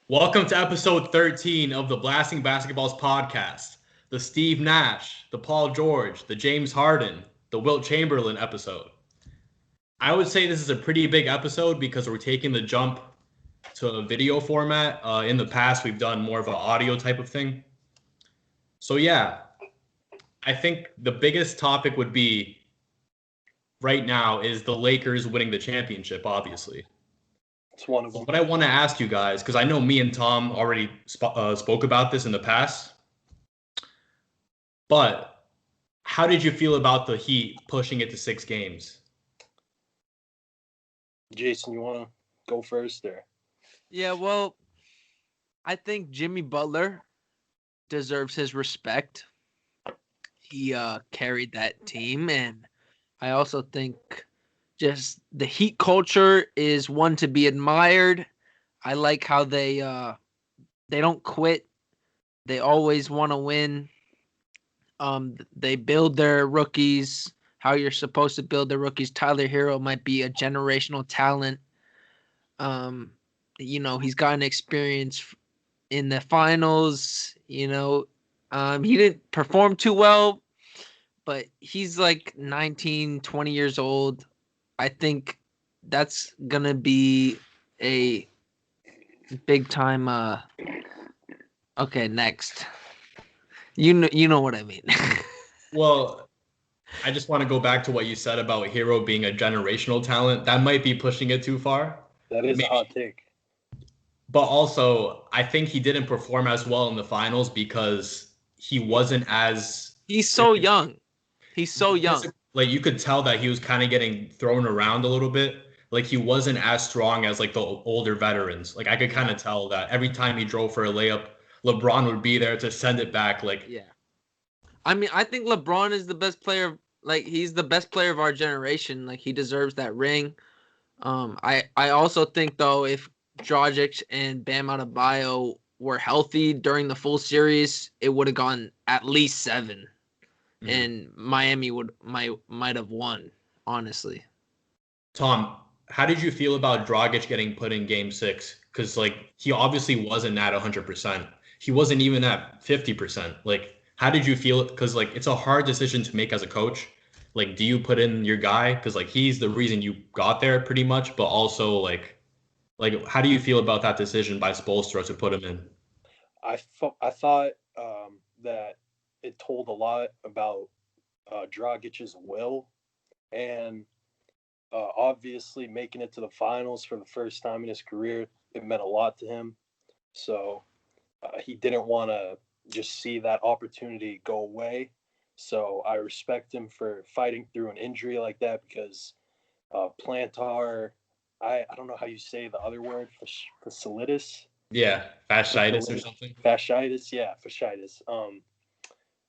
Welcome to episode 13 of the Blasting Basketballs podcast. The Steve Nash, the Paul George, the James Harden, the Wilt Chamberlain episode. I would say this is a pretty big episode because we're taking the jump to a video format. In the past, we've done more of an audio type of thing. So yeah, I think the biggest topic would be right now is the Lakers winning the championship, obviously. It's one of them. What I want to ask you guys, because I know me and Tom already spoke about this in the past, but how did you feel about the Heat pushing it to 6 games? Jason, you want to go first there? Yeah, well, I think Jimmy Butler deserves his respect. He carried that team, and I also think just the Heat culture is one to be admired. I like how they don't quit. They always want to win. They build their rookies how you're supposed to build the rookies. Tyler Hero might be a generational talent. He's gotten experience in the finals. He didn't perform too well, but he's like 19, 20 years old. I think that's going to be a big time. Okay, next. You know what I mean. Well, I just want to go back to what you said about Hero being a generational talent. That might be pushing it too far. That is a hot take. But also, I think he didn't perform as well in the finals because he wasn't as... He's so young. He's so young. Like, you could tell that he was kind of getting thrown around a little bit. Like, he wasn't as strong as, like, the older veterans. Like, I could kind of tell that every time he drove for a layup, LeBron would be there to send it back. Like, yeah. I mean, I think LeBron is the best player. Like, he's the best player of our generation. Like, he deserves that ring. I also think, though, if Dragic and Bam Adebayo were healthy during the full series, it would have gone at least 7. Mm-hmm. And Miami might have won, honestly. Tom, how did you feel about Dragic getting put in Game 6? Because, like, he obviously wasn't at 100%. He wasn't even at 50%. Like, how did you feel? Because, like, it's a hard decision to make as a coach. Like, do you put in your guy? Because, like, he's the reason you got there pretty much. But also, like, how do you feel about that decision by Spoelstra to put him in? I thought that it told a lot about Dragic's will. And obviously making it to the finals for the first time in his career, it meant a lot to him. So he didn't want to just see that opportunity go away. So I respect him for fighting through an injury like that because plantar, I don't know how you say the other word, fasciitis. Yeah, fasciitis or something. Fasciitis, yeah, fasciitis.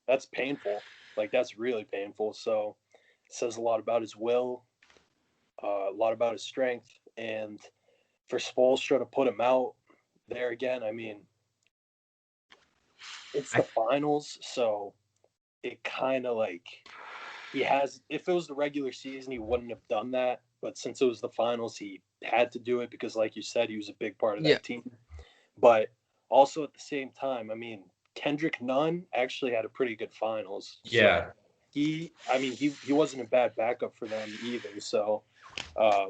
That's painful. Like, that's really painful. So it says a lot about his will, a lot about his strength, and for Spoelstra to put him out there again, I mean, it's the finals, so it kind of like if it was the regular season, he wouldn't have done that. But since it was the finals, he had to do it because, like you said, he was a big part of that team. But also at the same time, I mean, Kendrick Nunn actually had a pretty good finals. Yeah. So he wasn't a bad backup for them either. So I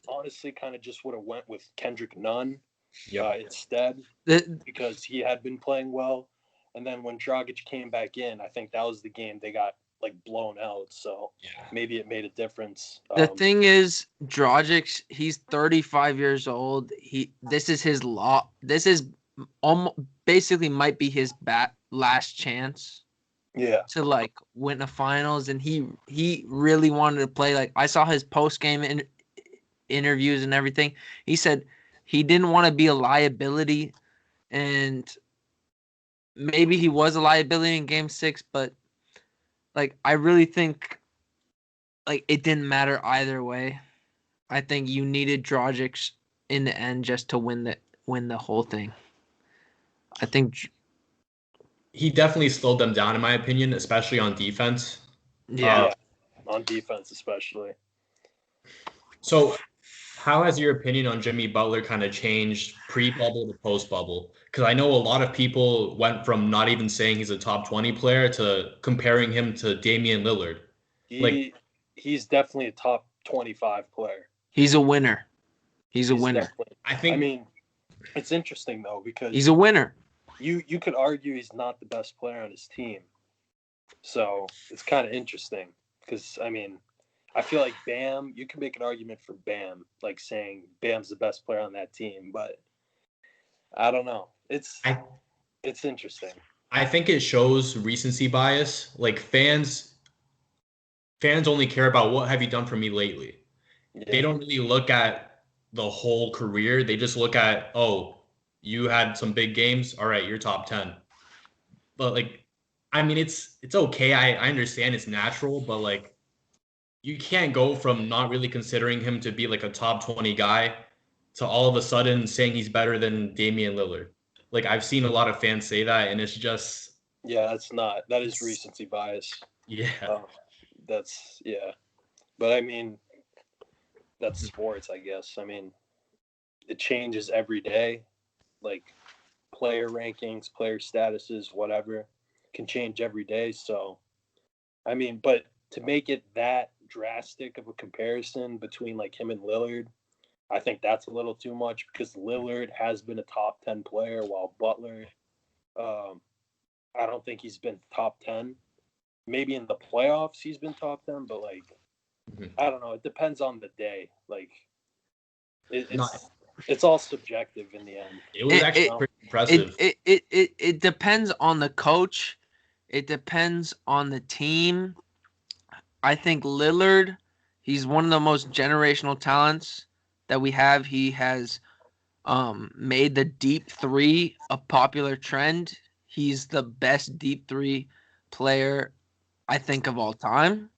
honestly kind of just would have went with Kendrick Nunn instead because he had been playing well. And then when Dragic came back in, I think that was the game they got like blown out. So maybe it made a difference. The thing is, Dragic, he's 35 years old. This is his law. This is basically might be his last chance. Yeah. To like win the finals, and he really wanted to play. Like, I saw his post game interviews and everything. He said he didn't want to be a liability, and maybe he was a liability in Game 6, but like, I really think like it didn't matter either way. I think you needed Dragic in the end just to win the whole thing. I think he definitely slowed them down, in my opinion, especially on defense. Yeah, on defense especially. So How has your opinion on Jimmy Butler kind of changed pre-bubble to post-bubble? Because I know a lot of people went from not even saying he's a top 20 player to comparing him to Damian Lillard. Like, He's definitely a top 25 player. He's a winner. He's a winner. I mean, it's interesting though because he's a winner. You could argue he's not the best player on his team. So it's kind of interesting because, I mean, I feel like Bam, you can make an argument for Bam, like saying Bam's the best player on that team, but I don't know. It's interesting. I think it shows recency bias. Like fans only care about what have you done for me lately. Yeah. They don't really look at the whole career. They just look at, oh, you had some big games. All right, you're top 10. But like, I mean, it's okay. I understand it's natural, but like, you can't go from not really considering him to be like a top 20 guy to all of a sudden saying he's better than Damian Lillard. Like, I've seen a lot of fans say that, and it's just... Yeah, that is recency bias. Yeah. Yeah. But I mean, that's sports, I guess. I mean, it changes every day. Like, player rankings, player statuses, whatever, can change every day. So, I mean, but to make it that drastic of a comparison between like him and Lillard, I think that's a little too much because Lillard has been a top 10 player while Butler, I don't think he's been top 10. Maybe in the playoffs he's been top 10, but like, I don't know. It depends on the day. Like, it's all subjective in the end. It was actually pretty impressive. It depends on the coach. It depends on the team. I think Lillard, he's one of the most generational talents that we have. He has made the deep three a popular trend. He's the best deep three player, I think, of all time.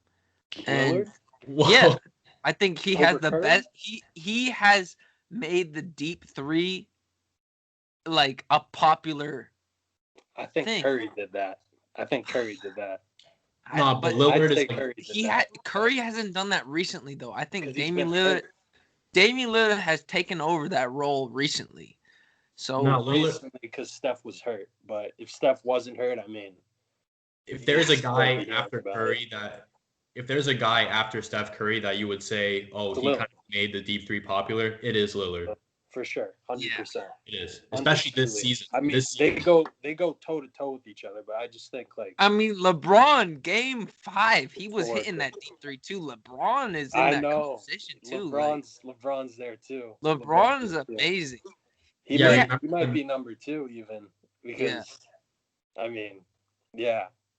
And yeah, I think he has the best. He has made the deep three like a popular. I think thing. Curry did that. No, but Lillard is Curry hasn't done that recently though. I think Damian Lillard has taken over that role recently. So not recently because Steph was hurt. But if Steph wasn't hurt, I mean, if there's a guy after Curry if there's a guy after Steph Curry that you would say, oh, he kind of made the deep three popular, it is Lillard. For sure, 100%. It is, especially this season. I mean, they go toe to toe with each other, but I just think like. I mean, LeBron, Game 5, he was hitting that deep three too. LeBron is in that position too. LeBron's there too. LeBron's amazing. He might be number 2 even because, I mean,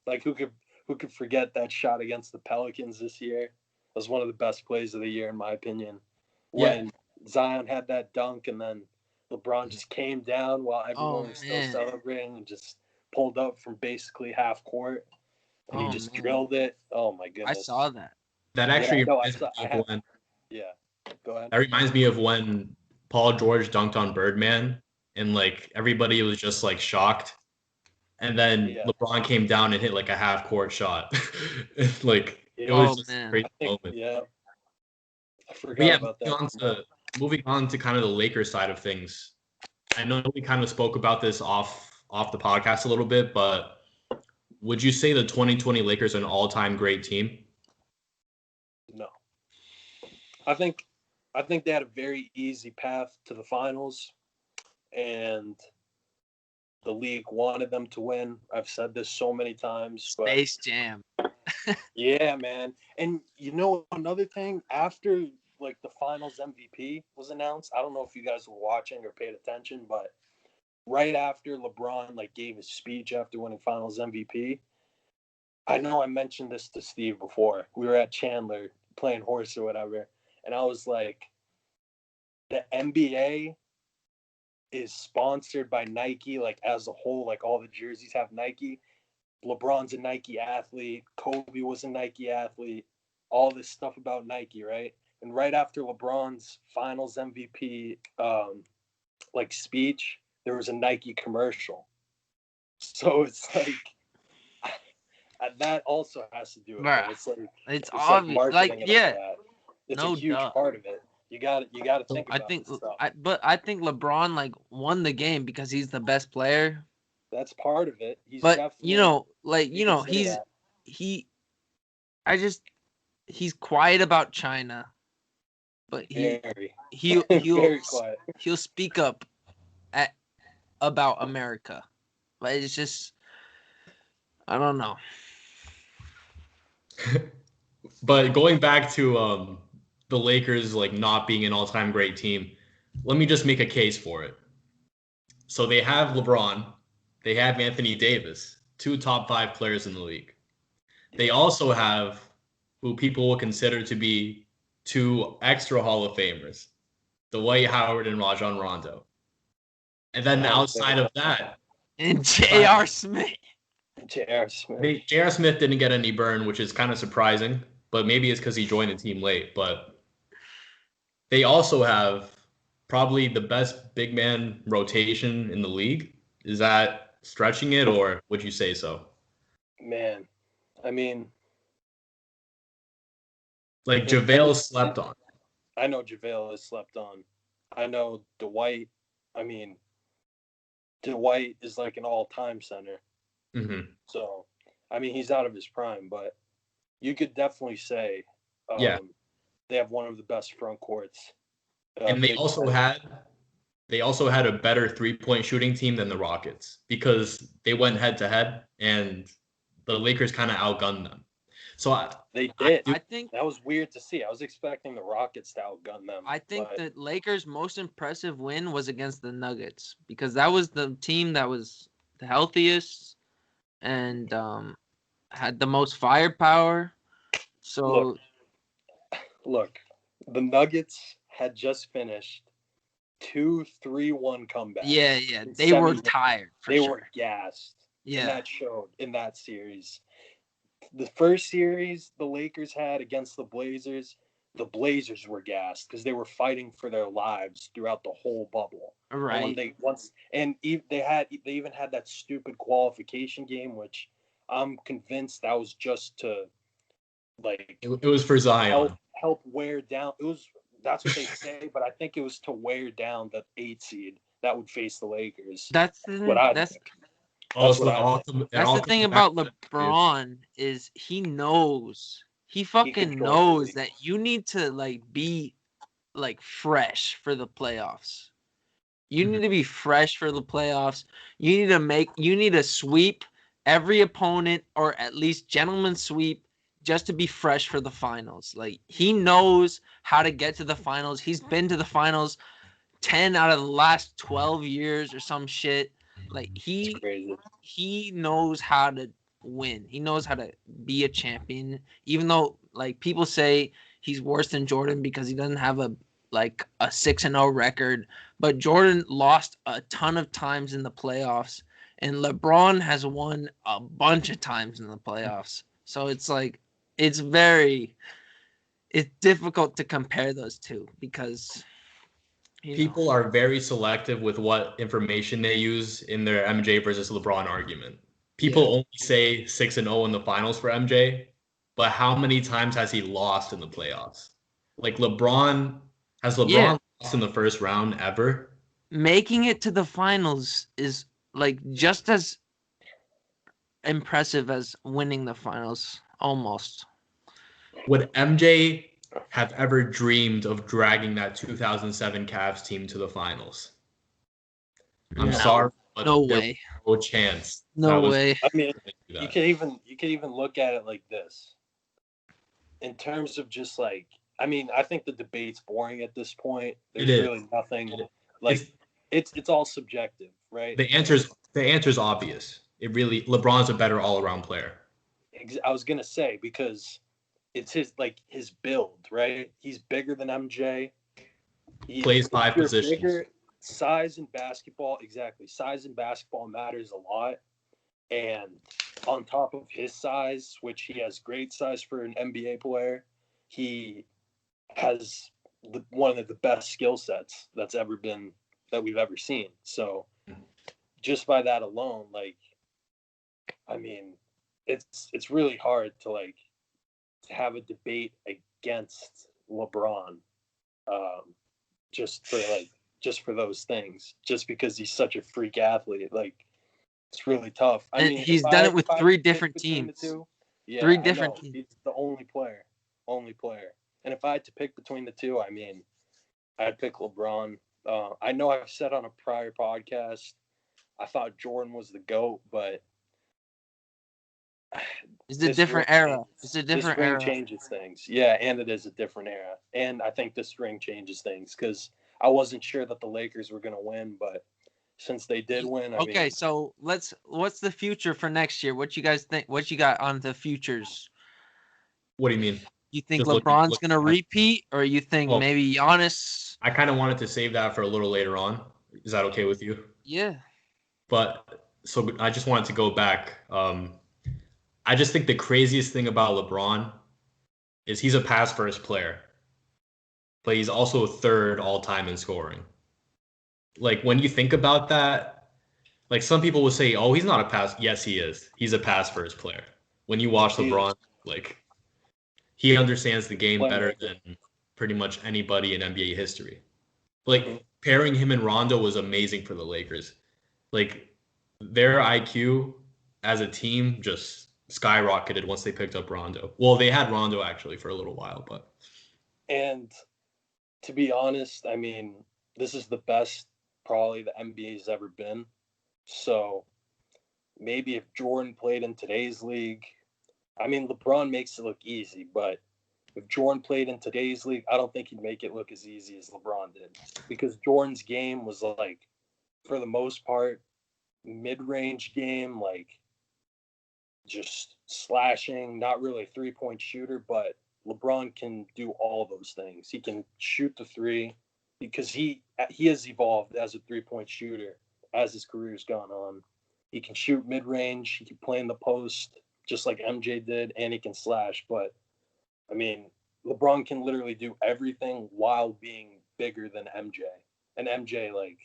like who could forget that shot against the Pelicans this year? It was one of the best plays of the year in my opinion. When Zion had that dunk and then LeBron just came down while everyone was still celebrating and just pulled up from basically half court and he just drilled it. Oh my goodness. I saw that. That actually go ahead. That reminds me of when Paul George dunked on Birdman and like everybody was just like shocked. And then LeBron came down and hit like a half court shot. Like it was just a great moment. Yeah. I forgot about that. Moving on to kind of the Lakers side of things. I know we kind of spoke about this off the podcast a little bit, but would you say the 2020 Lakers are an all-time great team? No. I think they had a very easy path to the finals, and the league wanted them to win. I've said this so many times. Space Jam. Yeah, man. And you know another thing? After like the finals MVP was announced, I don't know if you guys were watching or paid attention, but right after LeBron like gave his speech after winning finals MVP, I know I mentioned this to Steve before. We were at Chandler playing horse or whatever, and I was like, the NBA is sponsored by Nike, like as a whole, like all the jerseys have Nike. LeBron's a Nike athlete. Kobe was a Nike athlete. All this stuff about Nike, right? And right after LeBron's finals MVP like speech, there was a Nike commercial. So it's like that also has to do with it. It's obvious. Like, it's a huge part of it. You got to So think about this stuff. I think LeBron like won the game because he's the best player. That's part of it. He's But definitely. he I just he's quiet about China, but Very, he'll very quiet. he'll speak up about America. But it's just I don't know. But going back to the Lakers like not being an all-time great team, let me just make a case for it. So they have LeBron, they have Anthony Davis, 2 top 5 players in the league. They also have who people will consider to be 2 extra Hall of Famers, Dwight Howard and Rajon Rondo. And then outside of that, And J.R. Smith. J.R. Smith. J.R. Smith didn't get any burn, which is kind of surprising, but maybe it's because he joined the team late. But they also have probably the best big man rotation in the league. Is that stretching it, or would you say so? Man, I mean, like JaVale slept on. I know JaVale is slept on. I know Dwight. I mean, Dwight is like an all-time center. Mm-hmm. So, I mean, he's out of his prime, but you could definitely say, they have one of the best front courts. And they also had a better 3-point shooting team than the Rockets because they went head to head and the Lakers kind of outgunned them. So they did. I think that was weird to see. I was expecting the Rockets to outgun them. I think the Lakers' most impressive win was against the Nuggets because that was the team that was the healthiest and had the most firepower. So look, the Nuggets had just finished 2 3-1 comebacks. Yeah. They were tired. They were gassed. Yeah. And that showed in that series. The first series the Lakers had against the Blazers were gassed because they were fighting for their lives throughout the whole bubble. Right. And they even had that stupid qualification game, which I'm convinced that was just to like it was for Zion. Help wear down. That's what they say, but I think it was to wear down the 8 seed that would face the Lakers. That's the thing about LeBron is he fucking knows that you need to like be like fresh for the playoffs. You need to be fresh for the playoffs. You need to sweep every opponent or at least gentleman sweep just to be fresh for the finals. Like he knows how to get to the finals. He's been to the finals 10 out of the last 12 years or some shit. Like he knows how to win. He knows how to be a champion. Even though like people say he's worse than Jordan because he doesn't have a 6-0 record, but Jordan lost a ton of times in the playoffs and LeBron has won a bunch of times in the playoffs. So it's like it's difficult to compare those two because people are very selective with what information they use in their MJ versus LeBron argument. People only say 6-0 in the finals for MJ, but how many times has he lost in the playoffs? Like has LeBron lost in the first round ever? Making it to the finals is like just as impressive as winning the finals, almost. Would MJ have ever dreamed of dragging that 2007 Cavs team to the finals? I'm sorry, but no way. No chance. No way. I mean, you could even look at it like this. In terms of just like, I mean, I think the debate's boring at this point. There's really nothing like it's all subjective, right? The answer's obvious. LeBron's a better all-around player. I was gonna say because it's his build, right? He's bigger than MJ. He plays 5 positions. Bigger, size in basketball, exactly. Size in basketball matters a lot. And on top of his size, which he has great size for an NBA player, he has one of the best skill sets that we've ever seen. So just by that alone, like, I mean, it's really hard to have a debate against LeBron just for those things, just because he's such a freak athlete. Like, it's really tough. I And mean, he's if done I it with if I had 3 to pick different between the teams. two, yeah, 3 I different know teams. he's the only player. And if I had to pick between the two, I mean, I'd pick LeBron. I know I've said on a prior podcast I thought Jordan was the GOAT, but It's a different era. It's a this different ring era. changes things. Yeah, and it is a different era. And I think this ring changes things because I wasn't sure that the Lakers were going to win, but since they did win, I Okay, mean, so what's the future for next year? What you guys think? What you got on the futures? What do you mean? You think Just LeBron's looking gonna at, repeat, or you think well, maybe Giannis? I kind of wanted to save that for a little later on. Is that okay with you? Yeah. But so I just wanted to go back. I just think the craziest thing about LeBron is he's a pass first player, but he's also third all time in scoring. Like when you think about that, like some people will say, "Oh, he's not a pass." Yes, he is. He's a pass first player. When you watch he LeBron, is like he understands the game better playmaker. than pretty much anybody in NBA history. Like Mhm. pairing him and Rondo was amazing for the Lakers. Like their IQ as a team just skyrocketed once they picked up Rondo. Well, they had Rondo actually for a little while, but And to be honest, I mean, this is the best probably the NBA's ever been. So maybe if Jordan played in today's league, I mean, LeBron makes it look easy, but if Jordan played in today's league, I don't think he'd make it look as easy as LeBron did because Jordan's game was like, for the most part, mid-range game, like just slashing, not really a three-point shooter, but LeBron can do all those things. He can shoot the three because he has evolved as a three-point shooter as his career's gone on. He can shoot mid-range, he can play in the post just like MJ did, and he can slash. But I mean, LeBron can literally do everything while being bigger than MJ. And MJ, like,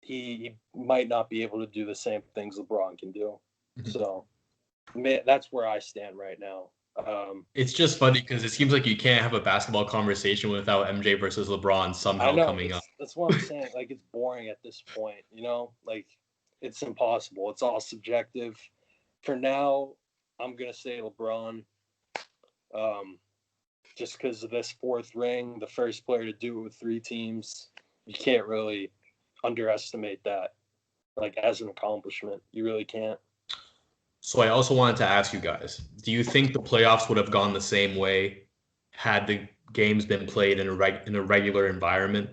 he might not be able to do the same things LeBron can do. So that's where I stand right now. it's just funny because it seems like you can't have a basketball conversation without MJ versus LeBron I somehow know coming up. that's what I'm saying. Like, it's boring at this point, you know. Like, it's impossible. It's all subjective. For now, I'm gonna say LeBron. Um, just because of this fourth ring, the first player to do it with 3 teams, you can't really underestimate that. Like, as an accomplishment, you really can't. So I also wanted to ask you guys, do you think the playoffs would have gone the same way had the games been played in a regular environment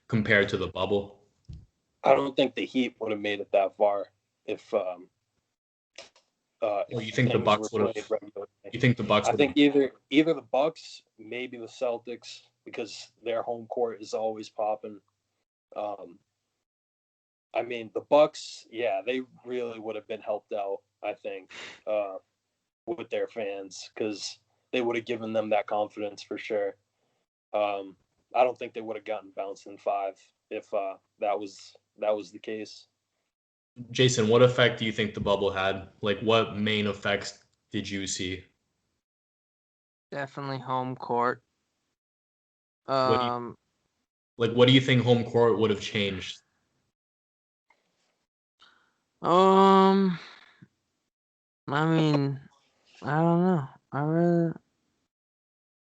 compared to the bubble? I don't think the Heat would have made it that far if Or if you think the things were Bucks would played have? regularly. You think the Bucks I would have? think either the Bucks, maybe the Celtics, because their home court is always popping. Um, I mean, the Bucks, yeah, they really would have been helped out. I think with their fans because they would have given them that confidence for sure. I don't think they would have gotten bounced in 5 if that was the case. Jason, what effect do you think the bubble had? Like, what main effects did you see? Definitely home court. What do you Um, What do you think home court would have changed? um, I mean, I don't know. I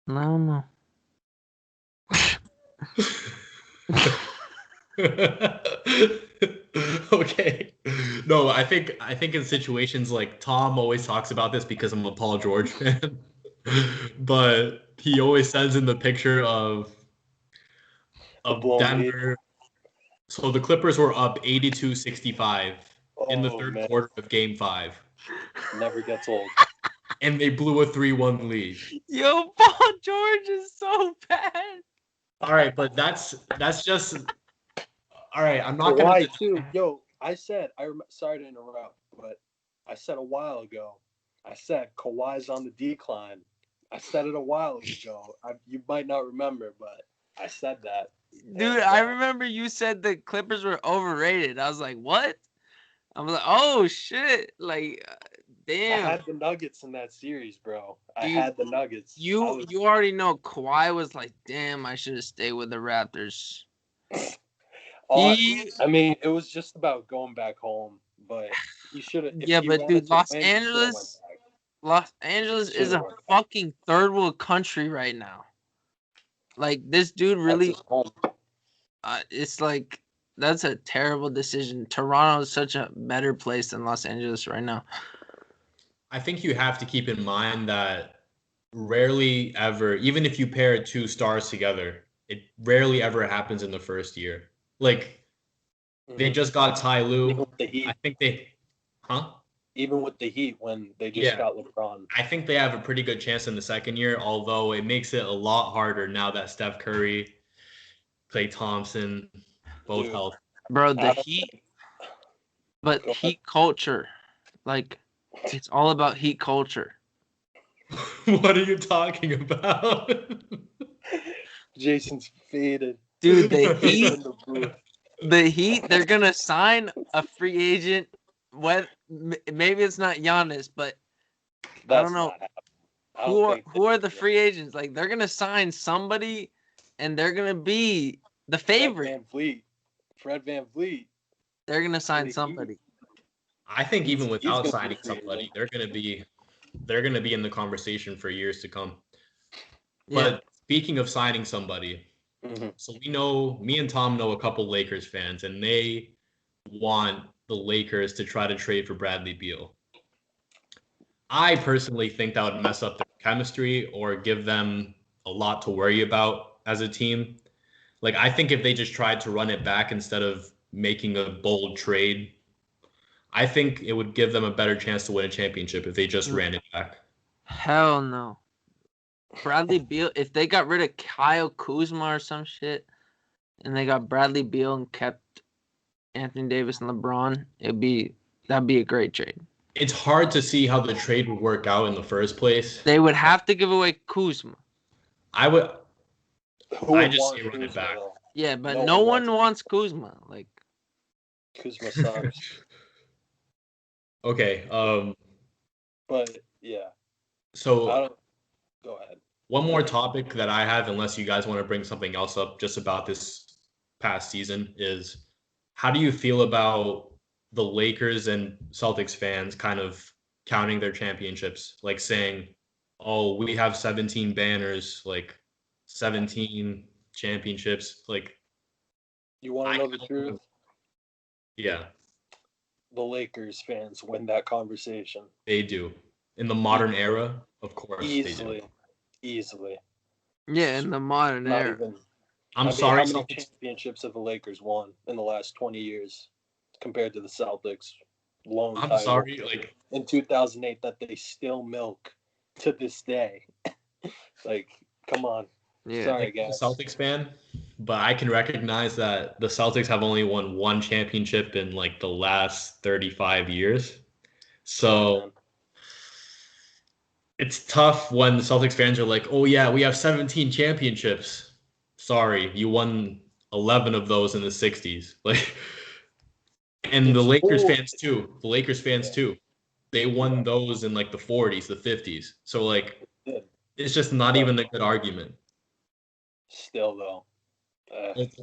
don't know. Okay. No, I think in situations like Tom always talks about this because I'm a Paul George fan. But he always sends in the picture The of blown lead. Denver. So the Clippers were up 82-65 in the Oh third man, quarter of game 5, never gets old. and they blew a 3-1 lead. Yo, Paul George is so bad. All right, but that's just all right. I'm not gonna Kawhi too. deny. Yo, sorry to interrupt, but I said a while ago. I said Kawhi's on the decline. I said it a while ago. You might not remember, but I said that. Dude, And I remember you said the Clippers were overrated. I was like, what? I'm like, oh shit. Like, damn. I had the Nuggets in that series, bro. I Dude, had the Nuggets. You already know Kawhi was like, damn, I should have stayed with the Raptors. I mean, it was just about going back home, but he should have. Yeah, but dude, Los Angeles is a fucking third world country right now. Like this dude really, it's like that's a terrible decision. Toronto is such a better place than Los Angeles right now. I think you have to keep in mind that rarely ever, even if you pair two stars together, it rarely ever happens in the first year. Like they just got Ty Lue. I think even with the Heat when they just got LeBron. I think they have a pretty good chance in the second year, although it makes it a lot harder now that Steph Curry, Klay Thompson, both healthy. Bro, the Heat, but Heat culture, like it's all about Heat culture. What are you talking about? Jason's faded. Dude, the Heat, they're gonna sign a free agent. Maybe it's not Giannis, but I don't know. Who are the free agents? Like they're gonna sign somebody, and they're gonna be the favorite. Fred VanVleet. They're gonna sign somebody. I think even without signing somebody, they're gonna be in the conversation for years to come. Yeah. But speaking of signing somebody, so me and Tom know a couple Lakers fans, and they want the Lakers to try to trade for Bradley Beal. I personally think that would mess up their chemistry or give them a lot to worry about as a team. Like, I think if they just tried to run it back instead of making a bold trade, I think it would give them a better chance to win a championship if they just ran it back. Hell no. Bradley Beal, if they got rid of Kyle Kuzma or some shit, and they got Bradley Beal and kept Anthony Davis and LeBron, that'd be a great trade. It's hard to see how the trade would work out in the first place. They would have to give away Kuzma. I just say run it back. Yeah, but no one wants Kuzma. Like Kuzma sucks. Okay. But yeah. So go ahead. One more topic that I have, unless you guys want to bring something else up just about this past season, is how do you feel about the Lakers and Celtics fans kind of counting their championships, like saying, oh, we have 17 banners, like 17 championships. Like, you want to know the truth? Yeah. The Lakers fans win that conversation. They do. In the modern era, of course, easily. Yeah, in the modern era. I'm sorry. How many championships have the Lakers won in the last 20 years compared to the Celtics? I'm sorry, like in 2008 that they still milk to this day. Like, come on. Yeah. Sorry, guys. I'm a Celtics fan, but I can recognize that the Celtics have only won one championship in like the last 35 years. So it's tough when the Celtics fans are like, oh yeah, we have 17 championships. Sorry, you won 11 of those in the 60s. Like, and the Lakers fans too. They won those in like the 40s, the 50s. So like, it's just not even a good argument. Still though.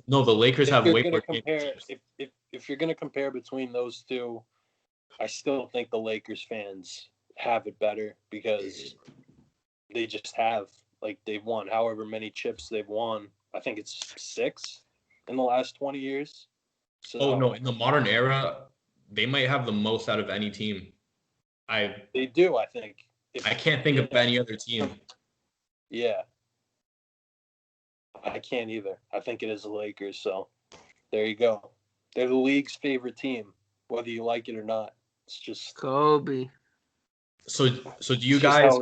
No, the Lakers have way more championships. If you're gonna compare between those two, I still think the Lakers fans have it better because they just have, like, they've won however many chips they've won. I think it's 6 in the last 20 years. So, no, in the modern era, they might have the most out of any team. They do, I think. I can't think of any other team. Yeah. I can't either. I think it is the Lakers, so there you go. They're the league's favorite team, whether you like it or not. It's just Kobe. So do you guys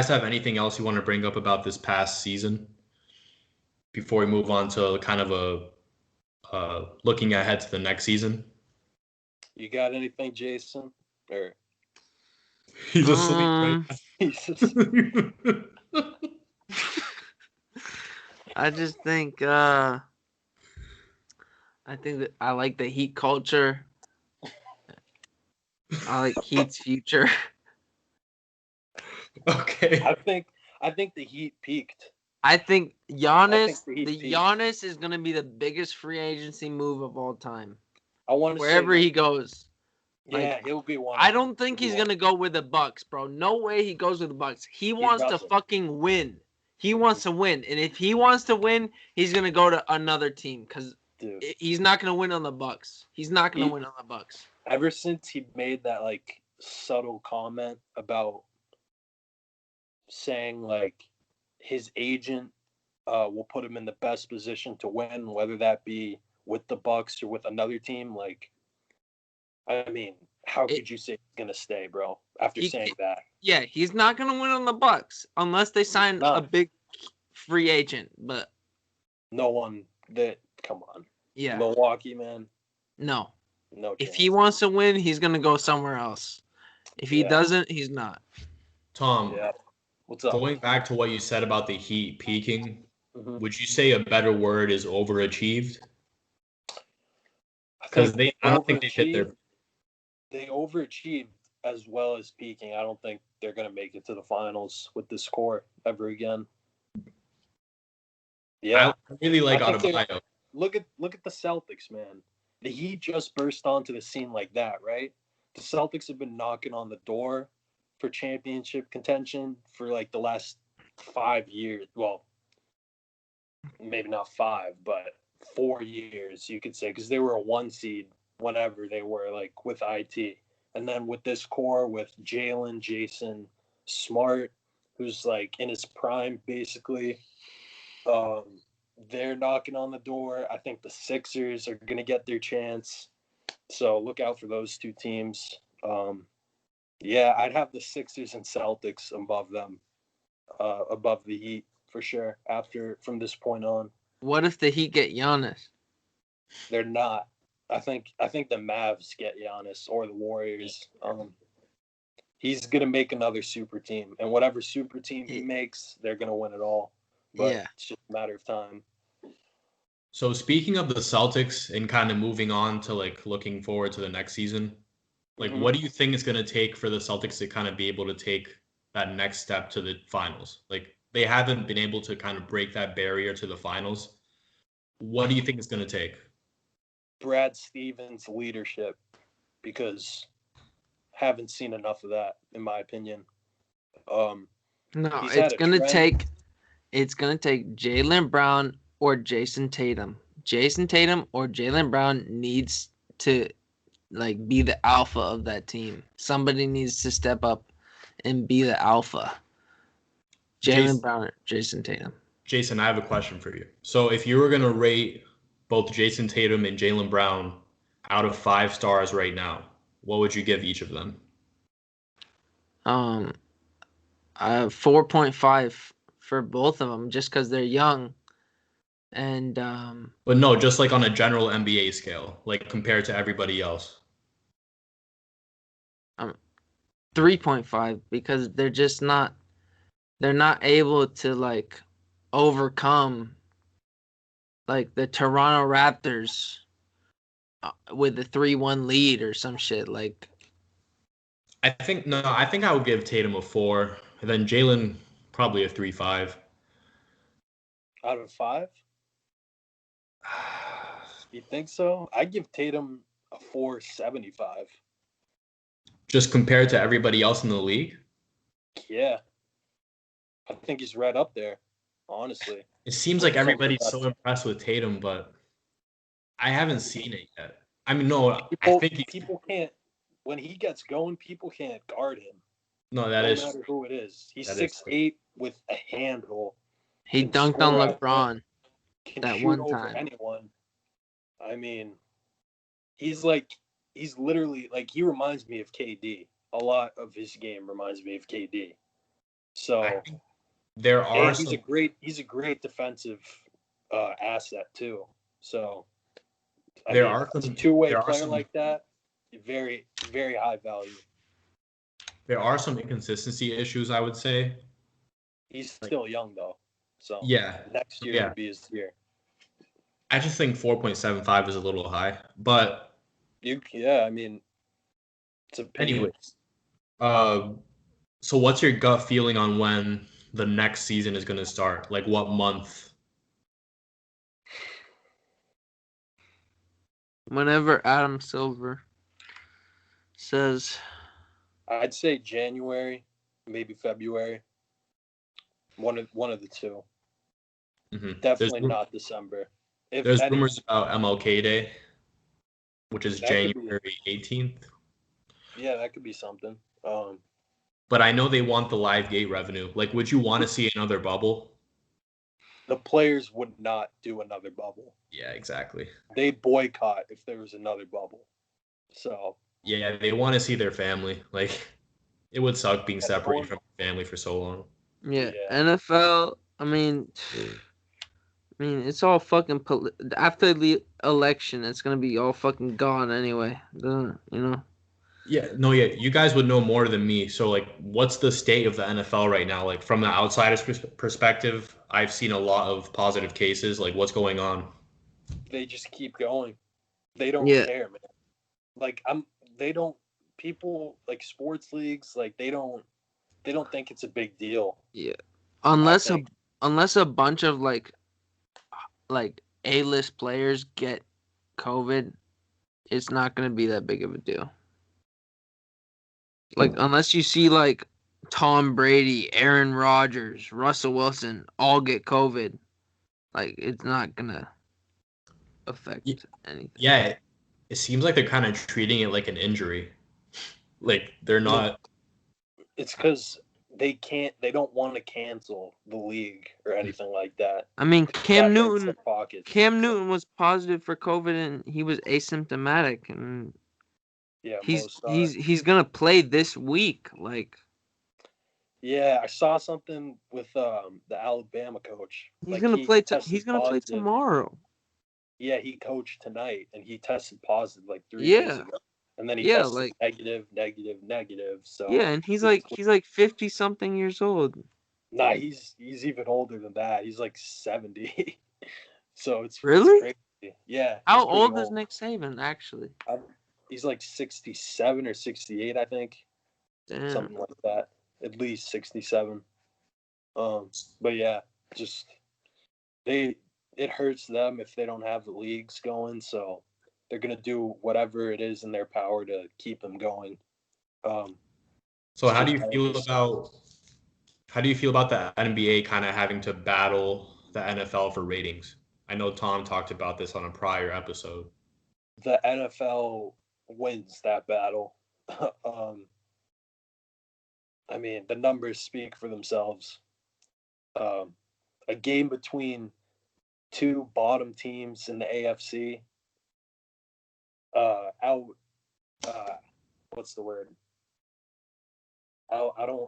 have anything else you want to bring up about this past season before we move on to kind of a looking ahead to the next season? You got anything, Jason? Or he's asleep right now. He's asleep. I just think I think that I like the Heat culture. I like Heat's future. Okay. I think the Heat peaked. I think Giannis, the Heat the peaked. Giannis is gonna be the biggest free agency move of all time. I want to Wherever he goes. Yeah, he'll be one. I don't think he's gonna go with the Bucks, bro. No way he goes with the Bucks. He wants to fucking win. He wants to win, and if he wants to win, he's gonna go to another team because he's not gonna win on the Bucks. He's not gonna win on the Bucks. Ever since he made that like subtle comment about saying like his agent will put him in the best position to win, whether that be with the Bucks or with another team. Like, I mean, how could you say he's gonna stay, bro? After saying that, yeah, he's not gonna win on the Bucks unless they sign a big free agent. But no one that come on, yeah, Milwaukee, man. No. If chance. he wants to win, he's gonna go somewhere else. If he doesn't, he's not. Tom, what's up? Going back to what you said about the Heat peaking, would you say a better word is overachieved? Because I don't think they hit their. They overachieved as well as peaking. I don't think they're gonna make it to the finals with this core ever again. Yeah, I really like Adebayo. Look at the Celtics, man. The Heat just burst onto the scene like that, right? The Celtics have been knocking on the door for championship contention for like the last 5 years. Well, maybe not 5, but 4 years, you could say, because they were a 1 seed whenever they were like with IT. And then with this core with Jalen, Jason, Smart, who's like in his prime, basically. They're knocking on the door. I think the Sixers are going to get their chance. So look out for those two teams. Yeah, I'd have the Sixers and Celtics above them, above the Heat for sure. From this point on. What if the Heat get Giannis? They're not. I think the Mavs get Giannis or the Warriors. He's gonna make another super team, and whatever super team he makes, they're gonna win it all. But it's just a matter of time. So speaking of the Celtics and kind of moving on to like looking forward to the next season, like what do you think is going to take for the Celtics to kind of be able to take that next step to the finals? Like they haven't been able to kind of break that barrier to the finals. What do you think it's going to take? Brad Stevens' leadership, because haven't seen enough of that, in my opinion. No, it's gonna take Jaylen Brown or Jason Tatum. Jason Tatum or Jaylen Brown needs to like be the alpha of that team. Somebody needs to step up and be the alpha. Jaylen Brown or Jason Tatum. Jason, I have a question for you. So if you were gonna rate both Jason Tatum and Jaylen Brown out of 5 stars right now, what would you give each of them? 4.5 for both of them, just because they're young. And but no, just like on a general NBA scale, like compared to everybody else. 3.5 because they're not able to like overcome like the Toronto Raptors with the 3-1 lead or some shit. Like I think I would give Tatum a 4, and then Jaylen probably a 3.5. Out of 5? You think so? I'd give Tatum a 4.75. Just compared to everybody else in the league? Yeah. I think he's right up there, honestly. It seems like everybody's so impressed with Tatum, but I haven't seen it yet. I mean, no, I think people can't. When he gets going, people can't guard him. No, no matter who it is. He's 6'8" with a handle. He dunked on LeBron that one time. Anyone. I mean, he's literally like he reminds me of KD. A lot of his game reminds me of KD. So he's a great defensive asset too. So a two-way player like that, very, very high value. There are some inconsistency issues, I would say. He's still young though. So next year would be his year. I just think 4.75 is a little high, but I mean, It's opinion. Anyways, so what's your gut feeling on when the next season is going to start? Like what month? Whenever Adam Silver says, I'd say January, maybe February. One of the two. Mm-hmm. Definitely not December. If There's any, rumors about MLK Day, which is that could be, January 18th. yeah, that could be something. But I know they want the live gate revenue. Like, would you want to see another bubble? The players would not do another bubble. Yeah, exactly. They'd boycott if there was another bubble. So Yeah, they want to see their family. Like, it would suck being separated from your family for so long. yeah, NFL. I mean, it's all fucking after the election, it's gonna be all fucking gone anyway. You know. Yeah, no, yeah, you guys would know more than me. So, like, what's the state of the NFL right now? Like, from the outsider's perspective, I've seen a lot of positive cases. Like, what's going on? They just keep going. They don't care, man. Like they don't. People like sports leagues, like they don't think it's a big deal. Yeah, unless a bunch of like A-list players get COVID, it's not gonna be that big of a deal. Like unless you see like Tom Brady, Aaron Rodgers, Russell Wilson all get COVID, like it's not gonna affect anything. Yeah, it seems like they're kind of treating it like an injury. Like they're not. It's because they don't want to cancel the league or anything like that. I mean, Cam Newton was positive for COVID and he was asymptomatic, and yeah, he's gonna play this week. Like, yeah, I saw something with the Alabama coach. He's gonna play. He's gonna play tomorrow. Yeah, he coached tonight and he tested positive like 3 days ago. And then he tested negative. So yeah, and he's like 50 something years old. Nah, he's even older than that. He's like 70. So it's really crazy. Yeah. How old is Nick Saban actually? He's like 67 or 68, I think. Damn. Something like that. At least 67. But yeah, just it hurts them if they don't have the leagues going. So they're gonna do whatever it is in their power to keep them going. So how do you feel about the NBA kind of having to battle the NFL for ratings? I know Tom talked about this on a prior episode. The NFL wins that battle. I mean, the numbers speak for themselves. A game between two bottom teams in the AFC. What's the word? I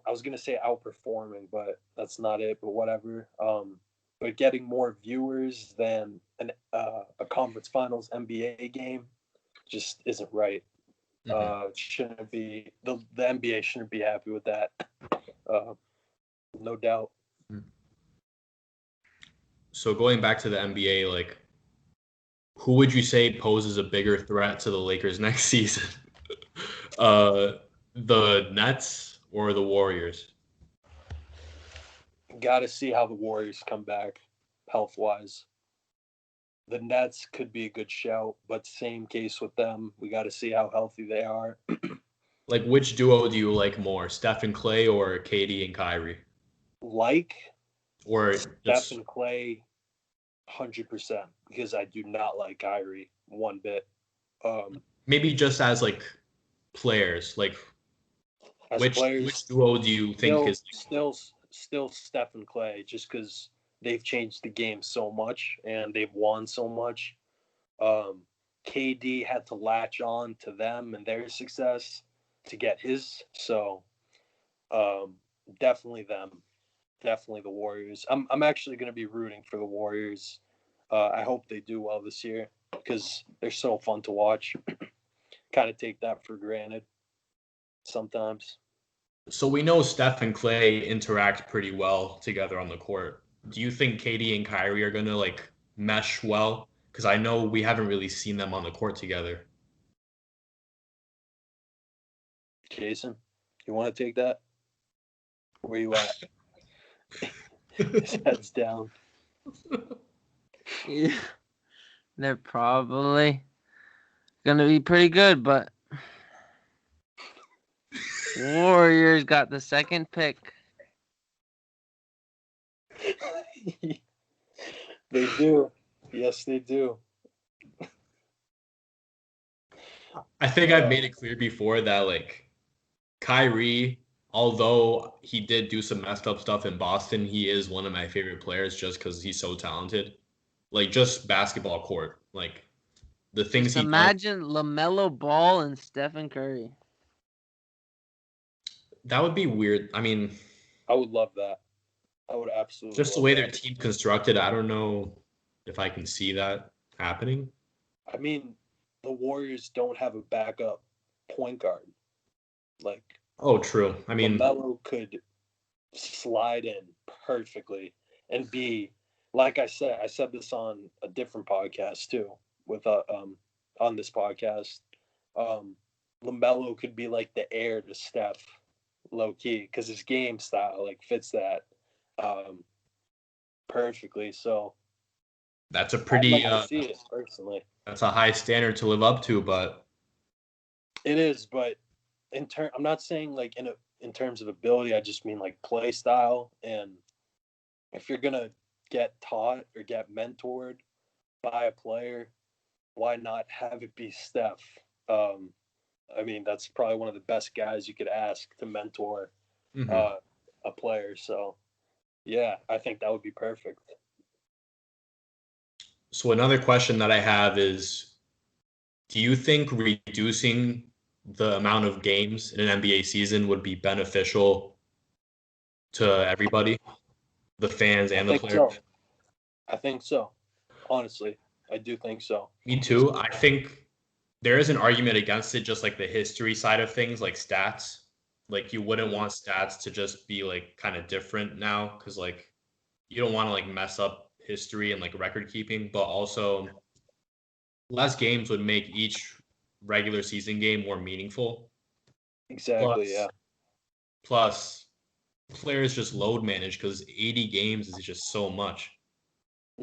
was gonna say outperforming, but that's not it. But whatever. But getting more viewers than a conference finals NBA game just isn't right. Shouldn't be the NBA shouldn't be happy with that. No doubt. So going back to the NBA, like, who would you say poses a bigger threat to the Lakers next season? The Nets or the Warriors? Got to see how the Warriors come back health-wise. The Nets could be a good shout, but same case with them. We got to see how healthy they are. Like, which duo do you like more, Steph and Clay or KD and Kyrie? Or Steph and Clay, 100%, because I do not like Kyrie one bit. Maybe just as like players, like which duo do you think is still Steph and Clay, just because they've changed the game so much and they've won so much. KD had to latch on to them and their success to get his, so definitely them. Definitely the Warriors. I'm actually going to be rooting for the Warriors. I hope they do well this year because they're so fun to watch. Kind of take that for granted sometimes. So we know Steph and Clay interact pretty well together on the court. Do you think KD and Kyrie are going to like mesh well? Because I know we haven't really seen them on the court together. Jason, you want to take that? Where you at? His head's down. Yeah. They're probably gonna be pretty good, but Warriors got the second pick. They do. Yes, they do. I think I've made it clear before that, like, Kyrie, although he did do some messed up stuff in Boston, he is one of my favorite players just because he's so talented. Like, just basketball court. Like, the things Just he does. imagine LaMelo Ball and Stephen Curry. That would be weird. I mean, I would love that. I would absolutely just the love way that. their team constructed, I don't know if I can see that happening. I mean, the Warriors don't have a backup point guard. Like, Oh, true. I mean, LaMelo could slide in perfectly and be, like I said this on a different podcast too, with on this podcast. LaMelo could be like the heir to Steph, low key, because his game style like fits that perfectly. So that's a I'd pretty like to see it personally. that's a high standard to live up to, but It is, but I'm not saying like in terms of ability. I just mean like play style. And if you're gonna get taught or get mentored by a player, why not have it be Steph? I mean, that's probably one of the best guys you could ask to mentor a player. So, yeah, I think that would be perfect. So another question that I have is, do you think reducing the amount of games in an NBA season would be beneficial to everybody, the fans and the players? So. I think so. Honestly, I do think so. Me too. I think there is an argument against it, just like the history side of things, like stats. Like you wouldn't want stats to just be like kind of different now, because like you don't want to like mess up history and like record keeping, but also less games would make each regular season game more meaningful. Exactly, yeah. Plus, players just load manage because 80 games is just so much.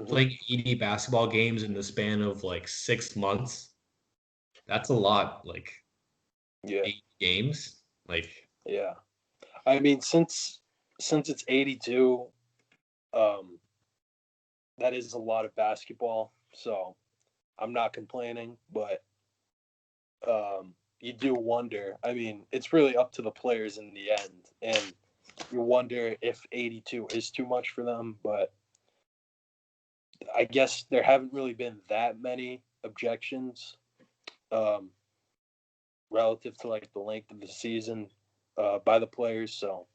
Playing 80 basketball games in the span of like 6 months, that's a lot. Like, 8 games, like, yeah. I mean, since it's 82, that is a lot of basketball. So I'm not complaining, but you do wonder. I mean, it's really up to the players in the end, and you wonder if 82 is too much for them. But I guess there haven't really been that many objections relative to like the length of the season by the players. So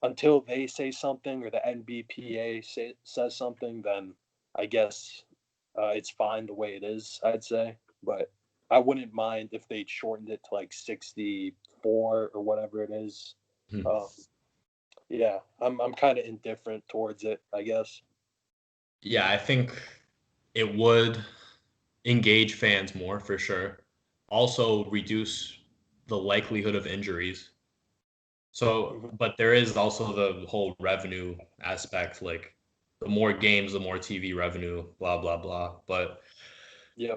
until they say something or the NBPA says something, then I guess it's fine the way it is, I'd say. But I wouldn't mind if they shortened it to like 64 or whatever it is. Yeah, I'm kind of indifferent towards it, I guess. yeah, I think it would engage fans more for sure. Also reduce the likelihood of injuries. So, but there is also the whole revenue aspect, like the more games, the more TV revenue, blah blah blah. But yeah.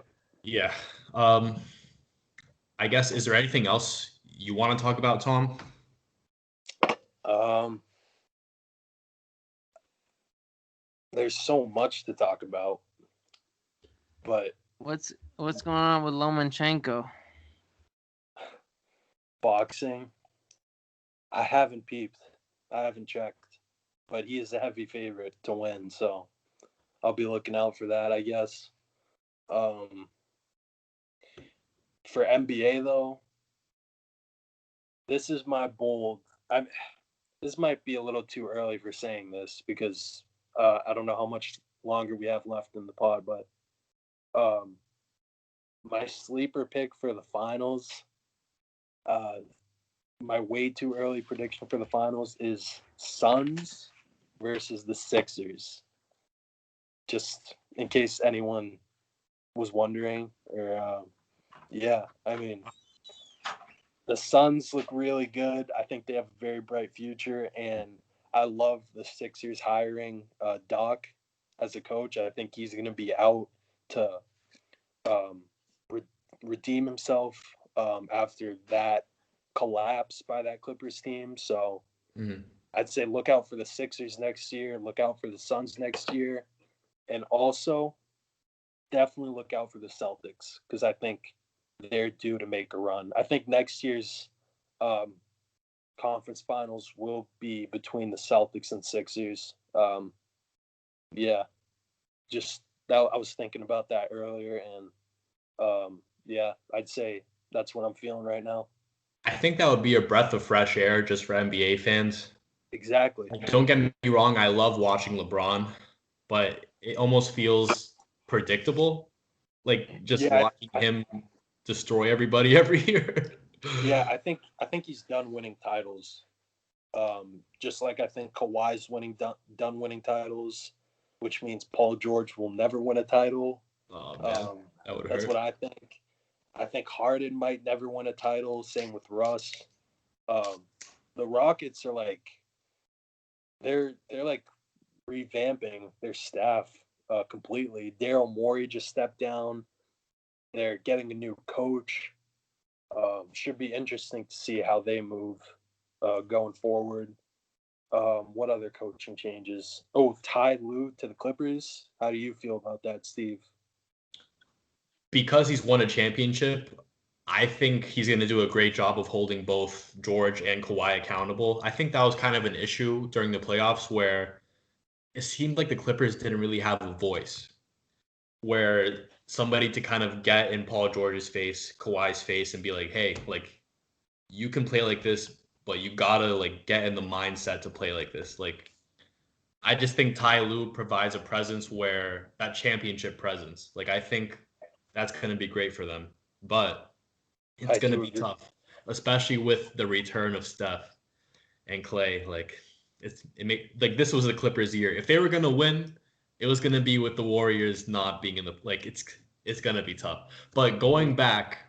I guess, is there anything else you want to talk about, Tom? There's so much to talk about, but what's going on with Lomachenko? Boxing, I haven't peeped. I haven't checked, but he is a heavy favorite to win, so I'll be looking out for that, I guess. For NBA though, this is my bold. This might be a little too early for saying this because I don't know how much longer we have left in the pod, but my sleeper pick for the finals, my way too early prediction for the finals is Suns versus the Sixers. Just in case anyone was wondering, or yeah, I mean, The Suns look really good. I think they have a very bright future, and I love the Sixers hiring Doc as a coach. I think he's going to be out to um, re- redeem himself after that collapse by that Clippers team. So I'd say look out for the Sixers next year, look out for the Suns next year, and also definitely look out for the Celtics because I think they're due to make a run. I think next year's um, conference finals will be between the Celtics and Sixers. Yeah, just that I was thinking about that earlier, and yeah, I'd say that's what I'm feeling right now. I think that would be a breath of fresh air just for NBA fans. Exactly. Like, don't get me wrong, I love watching LeBron, but it almost feels predictable. Like just Yeah, watching him destroy everybody every year. yeah. I think he's done winning titles. Just like I think Kawhi's done winning titles, which means Paul George will never win a title. Oh man, that would That's hurt. what I think. I think Harden might never win a title. Same with Russ. Um, the Rockets are like they're like revamping their staff completely. Daryl Morey just stepped down. They're getting a new coach. Should be interesting to see how they move going forward. What other coaching changes? Oh, Ty Lue to the Clippers. How do you feel about that, Steve? Because he's won a championship, I think he's going to do a great job of holding both George and Kawhi accountable. I think that was kind of an issue during the playoffs where it seemed like the Clippers didn't really have a voice, where somebody to kind of get in Paul George's face, Kawhi's face, and be like, hey, like, you can play like this, but you gotta like get in the mindset to play like this. Like, I just think Ty Lue provides a presence where that championship presence. Like, I think that's gonna be great for them, but it's I gonna do be agree. tough, especially with the return of Steph and Clay. Like, this was the Clippers' year. If they were gonna win, it was gonna be with the Warriors not being in the like. It's gonna be tough. But going back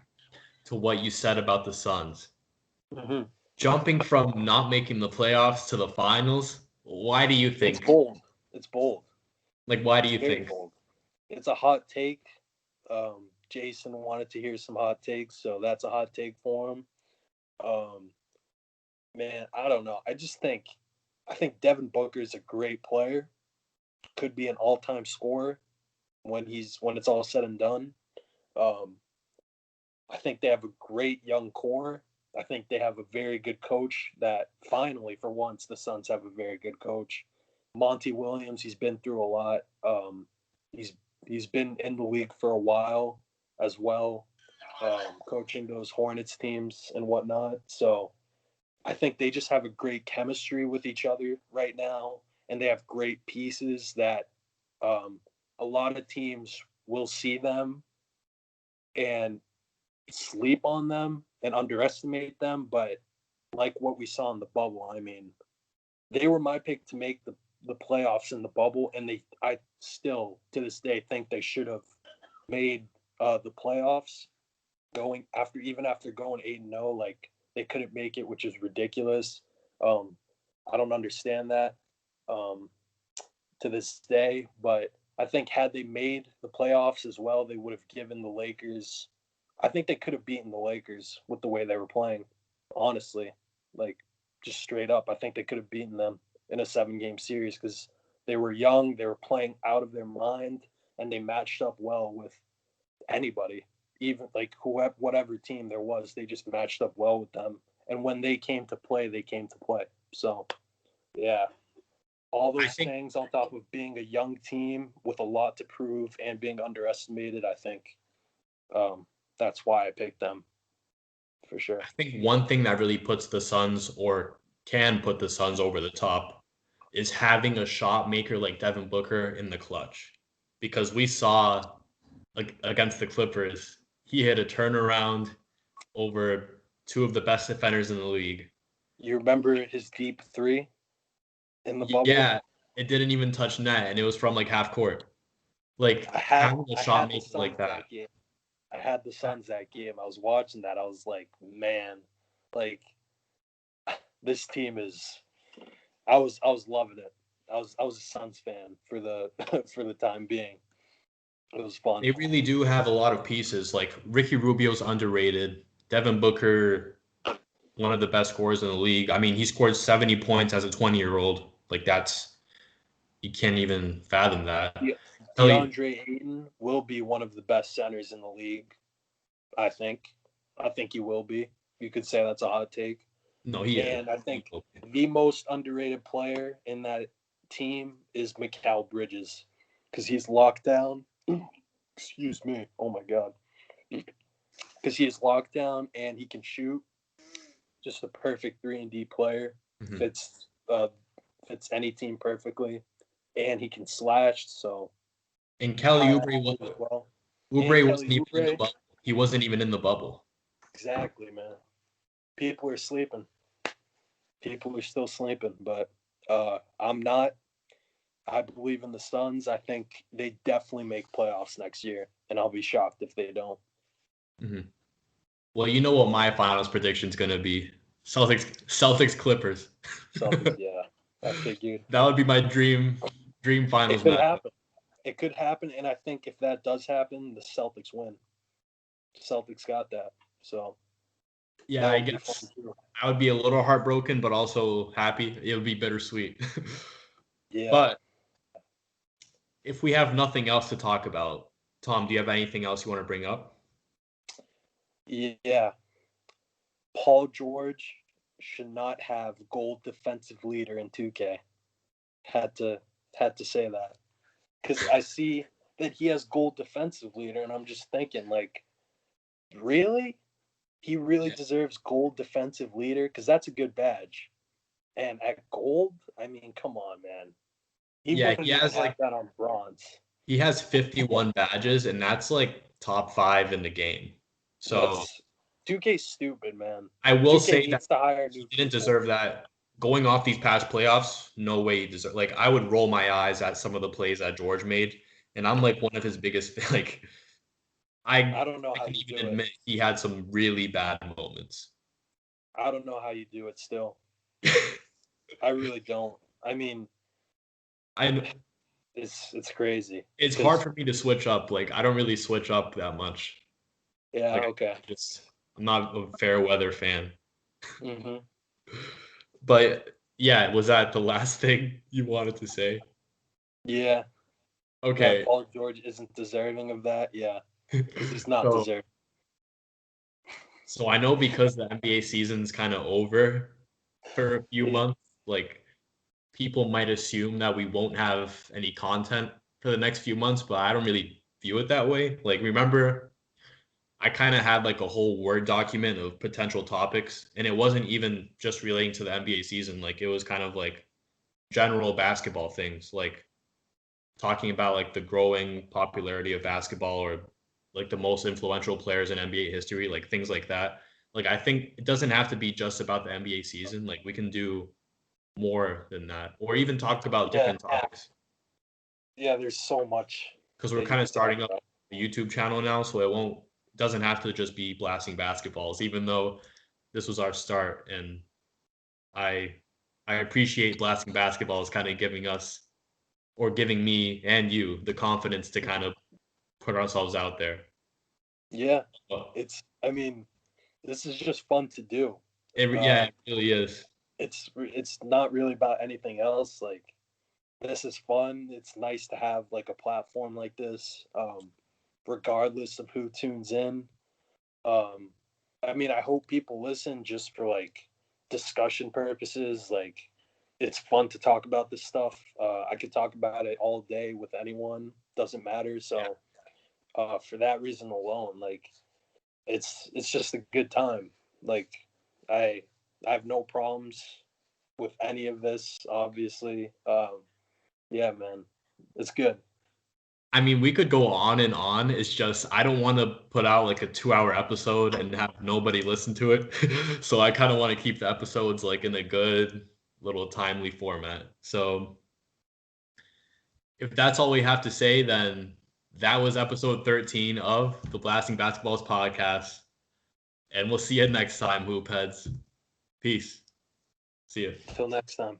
to what you said about the Suns, Mm-hmm. jumping from not making the playoffs to the finals, why do you It's think? bold. It's bold. Like, why do It's you very think? bold. It's a hot take. Jason wanted to hear some hot takes, so that's a hot take for him. Um, man, I don't know. I think Devin Booker is a great player. Could be an all-time scorer when it's all said and done. Um, I think they have a great young core. I think they have a very good coach that finally, for once, the Suns have a very good coach. Monty Williams, he's been through a lot. He's he's been in the league for a while as well, coaching those Hornets teams and whatnot. So I think they just have a great chemistry with each other right now, and they have great pieces that um, a lot of teams will see them and sleep on them and underestimate them. But like what we saw in the bubble, I mean, they were my pick to make the playoffs in the bubble, and I still to this day think they should have made the playoffs going after going 8-0. Like they couldn't make it, which is ridiculous. Um, I don't understand that um, to this day, but I think had they made the playoffs as well, they would have given the Lakers. I think they could have beaten the Lakers with the way they were playing. Honestly, like just straight up, I think they could have beaten them in a 7-game series because they were young, they were playing out of their mind, and they matched up well with anybody, even like whoever, whatever team there was. They just matched up well with them, and when they came to play, they came to play. So yeah, all I those think things on top of being a young team with a lot to prove and being underestimated, I think um, that's why I picked them for sure. I think one thing that really puts the Suns or can put the Suns over the top is having a shot maker like Devin Booker in the clutch. Because we saw like against the Clippers, he hit a turnaround over two of the best defenders in the league. You remember his deep three in the bubble? Yeah, it didn't even touch net and it was from like half court. Like I had having a I shot had the maker like Suns that. that game. I had the Suns that game. I was watching that. I was like, man, Like this team is. I was loving it. I was a Suns fan for the for the time being. It was fun. They really do have a lot of pieces. Like Ricky Rubio's underrated. Devin Booker, one of the best scorers in the league. I mean, he scored 70 points as a 20-year-old. Like that's you can't even fathom that. Tell you, DeAndre Ayton will be one of the best centers in the league. I think. I think he will be. You could say that's a hot take. no, he is. And I think the most underrated player in that team is Mikal Bridges because he's locked down. Excuse me. Oh my god. Because he is locked down and he can shoot. Just a perfect 3-and-D player. Mhm. Fits any team perfectly, and he can slash. So And Kelly Oubre wasn't even in the bubble. He wasn't even in the bubble. Exactly, man. People are sleeping. People are still sleeping, but I'm not. I believe in the Suns. I think they definitely make playoffs next year, and I'll be shocked if they don't. Mm-hmm. Well, you know what my finals prediction is going to be. Celtics Clippers. Celtics, yeah. I figured. That would be my dream finals It could match. happen. It could happen, and I think if that does happen, the Celtics win. The Celtics got that. So yeah, I guess I would be a little heartbroken, but also happy. It would be bittersweet. Yeah. But if we have nothing else to talk about, Tom, do you have anything else you want to bring up? Yeah. Paul George should not have gold defensive leader in 2K. Had to say that. Because I see that he has gold defensive leader, and I'm just thinking, like, really? He really deserves gold defensive leader? Because that's a good badge. And at gold, I mean, come on, man. He has like that on bronze. He has 51 badges, and that's like top 5 in the game. So 2K stupid, man. I will say that he didn't deserve that. Going off these past playoffs, no way he deserved. Like I would roll my eyes at some of the plays that George made, and I'm like one of his biggest. Like I don't know I how can you even do admit he had some really bad moments. I don't know how you do it still. I really don't. I mean, it's crazy. It's hard for me to switch up. Like I don't really switch up that much. Yeah. Like, okay. I'm not a fair weather fan. Mm-hmm. But yeah, was that the last thing you wanted to say? Yeah. Okay. Paul George isn't deserving of that. Yeah. He's not deserving. So I know because the NBA season's kind of over for a few months, like people might assume that we won't have any content for the next few months, but I don't really view it that way. Like remember, I kind of had like a whole Word document of potential topics, and it wasn't even just relating to the NBA season. Like it was kind of like general basketball things, like talking about like the growing popularity of basketball or like the most influential players in NBA history, like things like that. Like I think it doesn't have to be just about the NBA season. Like we can do more than that, or even talk about different topics. Yeah, there's so much. Because we're kind of starting up a YouTube channel now, so it doesn't have to just be blasting basketballs, even though this was our start. And I appreciate blasting basketballs kind of giving us or giving me and you the confidence to kind of put ourselves out there. Yeah. I mean, this is just fun to do. It really is. It's not really about anything else. Like this is fun. It's nice to have like a platform like this, regardless of who tunes in. I mean, I hope people listen just for like discussion purposes. Like it's fun to talk about this stuff. I could talk about it all day with anyone. Doesn't matter. So for that reason alone, like it's just a good time. Like I have no problems with any of this, obviously. Yeah, man. It's good. I mean, we could go on and on. It's just I don't want to put out like a 2-hour episode and have nobody listen to it. So I kind of want to keep the episodes like in a good little timely format. So if that's all we have to say, then that was episode 13 of the Blasting Basketballs podcast. And we'll see you next time, Hoop Heads. Peace. See you. Until next time.